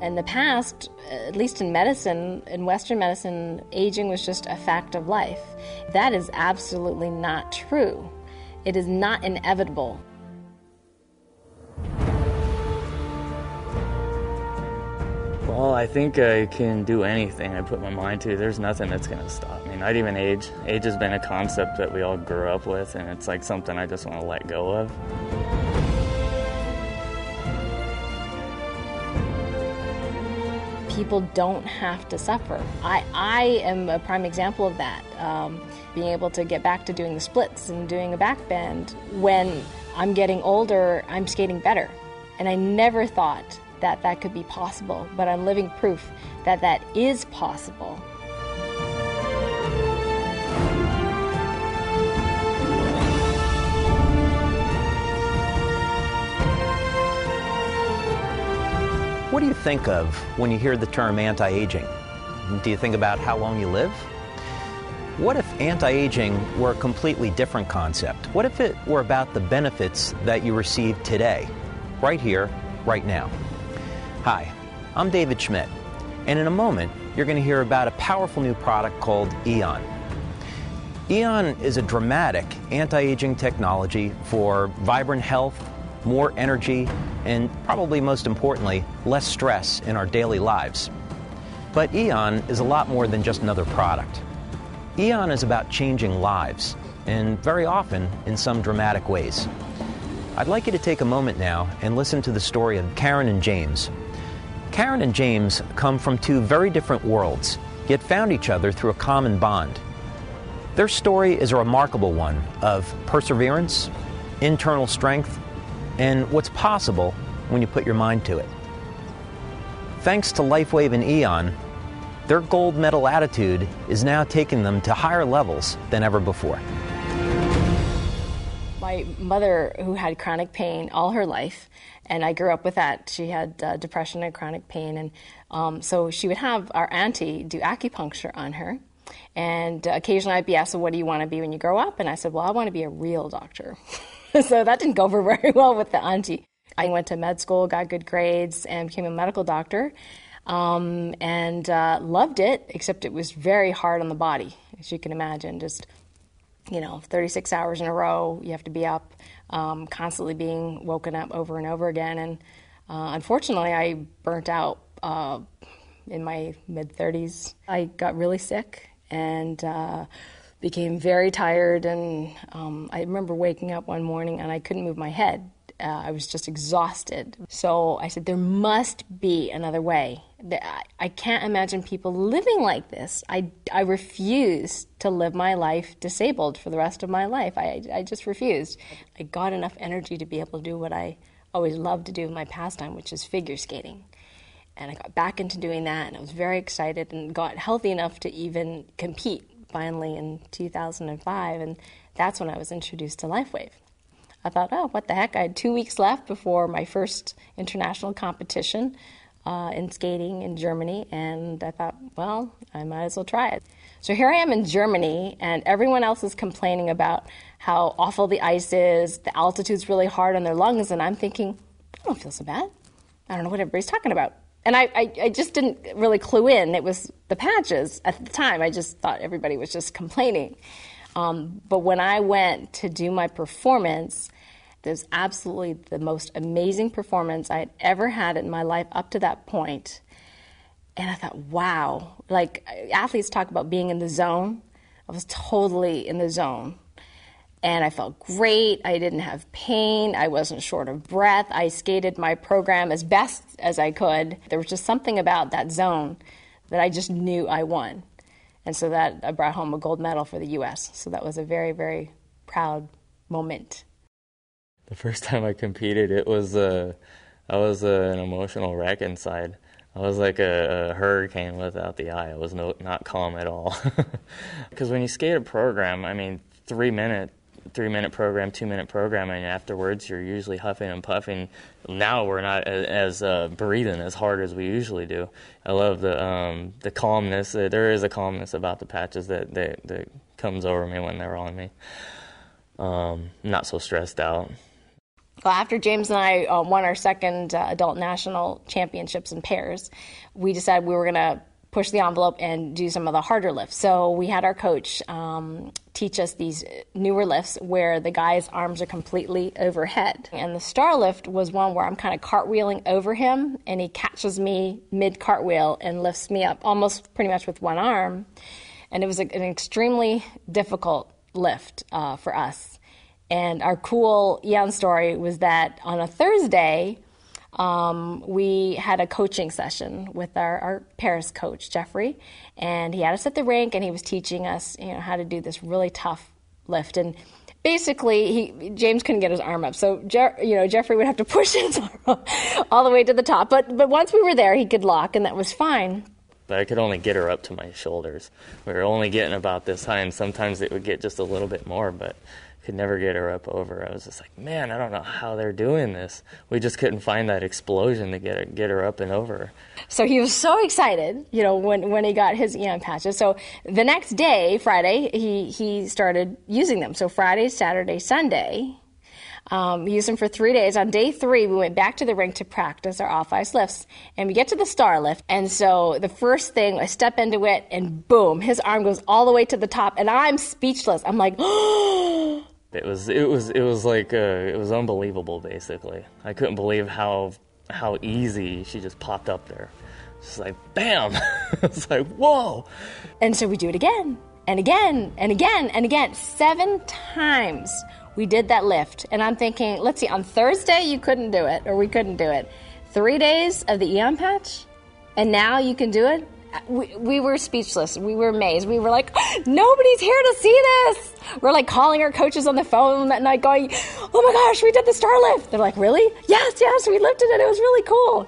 In the past, at least in medicine, in Western medicine, aging was just a fact of life. That is absolutely not true. It is not inevitable. Well, I think I can do anything I put my mind to. There's nothing that's going to stop me, not even age. Age has been a concept that we all grew up with, and it's like something I just want to let go of. People don't have to suffer. I am a prime example of that. Being able to get back to doing the splits and doing a back bend. When I'm getting older, I'm skating better. And I never thought that that could be possible, but I'm living proof that that is possible. What do you think of when you hear the term anti-aging? Do you think about how long you live? What if anti-aging were a completely different concept? What if it were about the benefits that you receive today, right here, right now? Hi, I'm David Schmidt, and in a moment, you're going to hear about a powerful new product called Aeon. Aeon is a dramatic anti-aging technology for vibrant health, more energy, and probably most importantly, less stress in our daily lives. But Aeon is a lot more than just another product. Aeon is about changing lives, and very often in some dramatic ways. I'd like you to take a moment now and listen to the story of Karen and James. Karen and James come from two very different worlds, yet found each other through a common bond. Their story is a remarkable one of perseverance, internal strength, and what's possible when you put your mind to it. Thanks to LifeWave and Aeon, their gold medal attitude is now taking them to higher levels than ever before. My mother, who had chronic pain all her life, and I grew up with that. She had depression and chronic pain, and so she would have our auntie do acupuncture on her. And occasionally I'd be asked, so what do you want to be when you grow up? And I said, well, I want to be a real doctor. So that didn't go over very well with the auntie. I went to med school, got good grades, and became a medical doctor, and loved it, except it was very hard on the body, as you can imagine. Just 36 hours in a row, you have to be up, constantly being woken up over and over again. And unfortunately, I burnt out in my mid-30s. I got really sick and became very tired. And I remember waking up one morning and I couldn't move my head. I was just exhausted. So I said, there must be another way. I can't imagine people living like this. I refuse to live my life disabled for the rest of my life. I just refused. I got enough energy to be able to do what I always loved to do in my pastime, which is figure skating. And I got back into doing that, and I was very excited and got healthy enough to even compete finally in 2005, and that's when I was introduced to LifeWave. I thought, oh, what the heck? I had 2 weeks left before my first international competition in skating in Germany, and I thought, well, I might as well try it. So here I am in Germany, and everyone else is complaining about how awful the ice is, the altitude's really hard on their lungs, and I'm thinking, I don't feel so bad. I don't know what everybody's talking about. And I just didn't really clue in. It was the patches at the time. I just thought everybody was just complaining. But when I went to do my performance, it was absolutely the most amazing performance I had ever had in my life up to that point. And I thought, wow, like athletes talk about being in the zone. I was totally in the zone. And I felt great. I didn't have pain. I wasn't short of breath. I skated my program as best as I could. There was just something about that zone that I just knew I won. And so that I brought home a gold medal for the U.S. So that was a very, very proud moment. The first time I competed, I was an emotional wreck inside. I was like a hurricane without the eye. I was not calm at all. Because when you skate a program, I mean, 3-minute program, 2-minute program, and afterwards you're usually huffing and puffing. Now we're not as breathing as hard as we usually do. I love the calmness. There is a calmness about the patches that comes over me when they're on me. Not so stressed out. Well, after James and I won our second adult national championships in pairs, we decided we were going to push the envelope and do some of the harder lifts. So we had our coach teach us these newer lifts where the guy's arms are completely overhead. And the star lift was one where I'm kind of cartwheeling over him, and he catches me mid-cartwheel and lifts me up almost pretty much with one arm. And it was an extremely difficult lift for us. And our cool Aeon story was that on a Thursday, we had a coaching session with our Paris coach, Jeffrey, and he had us at the rink, and he was teaching us, how to do this really tough lift. And basically, James couldn't get his arm up, so Jeffrey would have to push his arm up all the way to the top. But once we were there, he could lock, and that was fine. But I could only get her up to my shoulders. We were only getting about this high, and sometimes it would get just a little bit more, but could never get her up over. I was just like, man, I don't know how they're doing this. We just couldn't find that explosion to get her up and over. So he was so excited, when he got his Aeon patches. So the next day, Friday, he started using them. So Friday, Saturday, Sunday, he used them for 3 days. On day 3, we went back to the rink to practice our off-ice lifts, and we get to the star lift. And so the first thing, I step into it, and boom, his arm goes all the way to the top, and I'm speechless. I'm like, oh. It was like it was unbelievable. Basically, I couldn't believe how easy she just popped up there. Just like bam, it's like whoa. And so we do it again and again and again and again. 7 times we did that lift, and I'm thinking, let's see, on Thursday you couldn't do it, or we couldn't do it. 3 days of the Aeon patch, and now you can do it. We were speechless. We were amazed. We were like, nobody's here to see this. We're like calling our coaches on the phone that night going, oh my gosh, we did the star lift. They're like, really? Yes, we lifted it. It was really cool,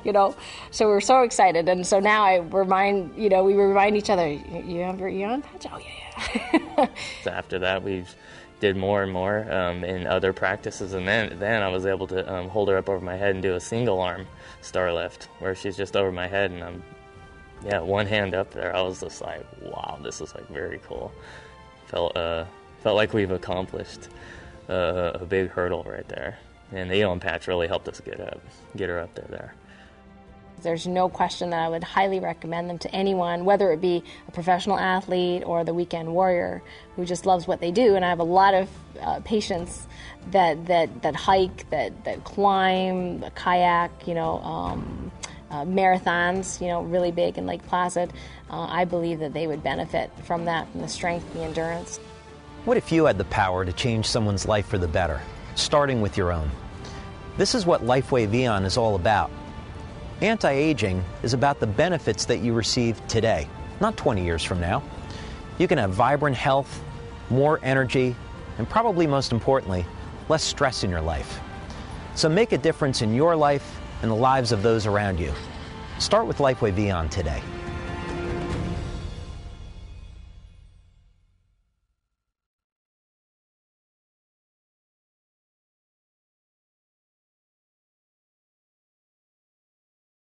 So we were so excited. And so now we remind each other, you have your Aeon patch? Oh, yeah. So after that, we did more and more in other practices. And then I was able to hold her up over my head and do a single arm star lift where she's just over my head and I'm one hand up there. I was just like, wow, this is like very cool. Felt like we've accomplished a big hurdle right there. And the Aeon patch really helped us get her up there. There's no question that I would highly recommend them to anyone, whether it be a professional athlete or the weekend warrior who just loves what they do. And I have a lot of patients that hike, that climb, kayak, marathons, really big in Lake Placid. I believe that they would benefit from that, from the strength, the endurance. What if you had the power to change someone's life for the better, starting with your own? This is what LifeWave Aeon is all about. Anti-aging is about the benefits that you receive today, not 20 years from now. You can have vibrant health, more energy, and probably most importantly, less stress in your life. So make a difference in your life and the lives of those around you. Start with LifeWave Aeon today.